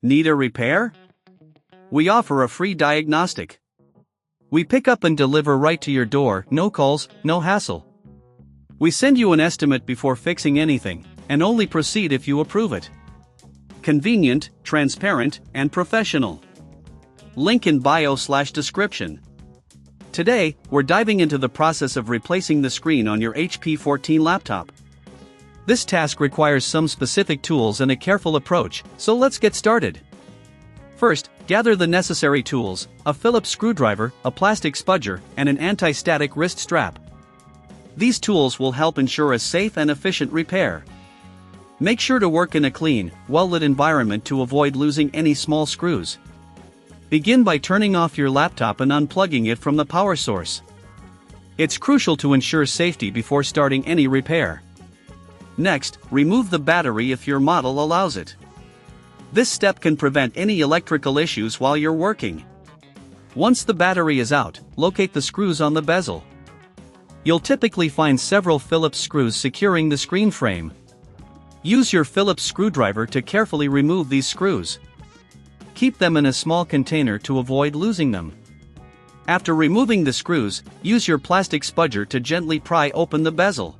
Need a repair? We offer a free diagnostic. We pick up and deliver right to your door, no calls, no hassle. We send you an estimate before fixing anything, and only proceed if you approve it. Convenient, transparent, and professional. Link in bio/description. Today, we're diving into the process of replacing the screen on your HP 14 laptop. This task requires some specific tools and a careful approach, so let's get started. First, gather the necessary tools: a Phillips screwdriver, a plastic spudger, and an anti-static wrist strap. These tools will help ensure a safe and efficient repair. Make sure to work in a clean, well-lit environment to avoid losing any small screws. Begin by turning off your laptop and unplugging it from the power source. It's crucial to ensure safety before starting any repair. Next, remove the battery if your model allows it. This step can prevent any electrical issues while you're working. Once the battery is out, locate the screws on the bezel. You'll typically find several Phillips screws securing the screen frame. Use your Phillips screwdriver to carefully remove these screws. Keep them in a small container to avoid losing them. After removing the screws, use your plastic spudger to gently pry open the bezel.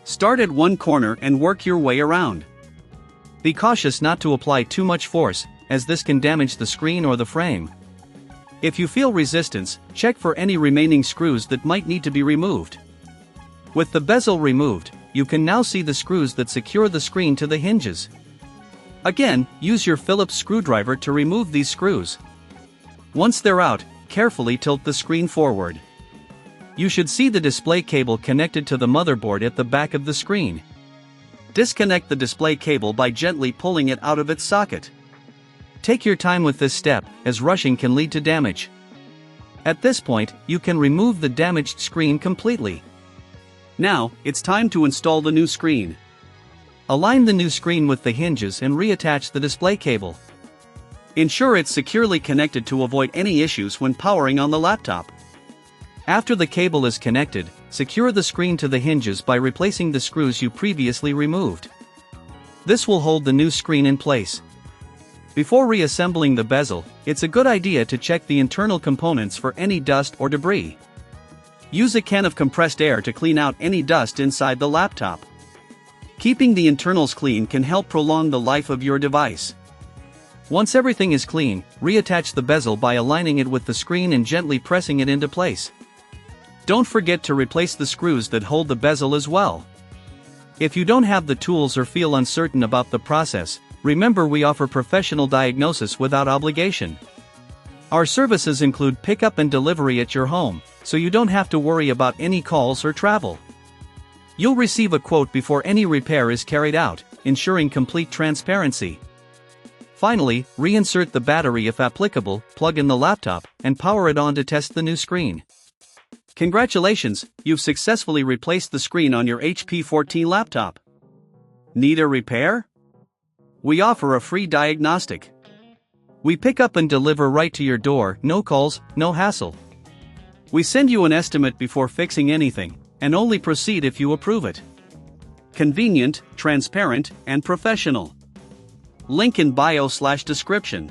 Start at one corner and work your way around. Be cautious not to apply too much force, as this can damage the screen or the frame. If you feel resistance, check for any remaining screws that might need to be removed. With the bezel removed, you can now see the screws that secure the screen to the hinges. Again, use your Phillips screwdriver to remove these screws. Once they're out, carefully tilt the screen forward. You should see the display cable connected to the motherboard at the back of the screen. Disconnect the display cable by gently pulling it out of its socket. Take your time with this step, as rushing can lead to damage. At this point, you can remove the damaged screen completely. Now, it's time to install the new screen. Align the new screen with the hinges and reattach the display cable. Ensure it's securely connected to avoid any issues when powering on the laptop. After the cable is connected, secure the screen to the hinges by replacing the screws you previously removed. This will hold the new screen in place. Before reassembling the bezel, it's a good idea to check the internal components for any dust or debris. Use a can of compressed air to clean out any dust inside the laptop. Keeping the internals clean can help prolong the life of your device. Once everything is clean, reattach the bezel by aligning it with the screen and gently pressing it into place. Don't forget to replace the screws that hold the bezel as well. If you don't have the tools or feel uncertain about the process, remember we offer professional diagnosis without obligation. Our services include pickup and delivery at your home, so you don't have to worry about any calls or travel. You'll receive a quote before any repair is carried out, ensuring complete transparency. Finally, reinsert the battery if applicable, plug in the laptop, and power it on to test the new screen. Congratulations, you've successfully replaced the screen on your HP 14 laptop. Need a repair? We offer a free diagnostic. We pick up and deliver right to your door, no calls, no hassle. We send you an estimate before fixing anything, and only proceed if you approve it. Convenient, transparent, and professional. Link in bio/description.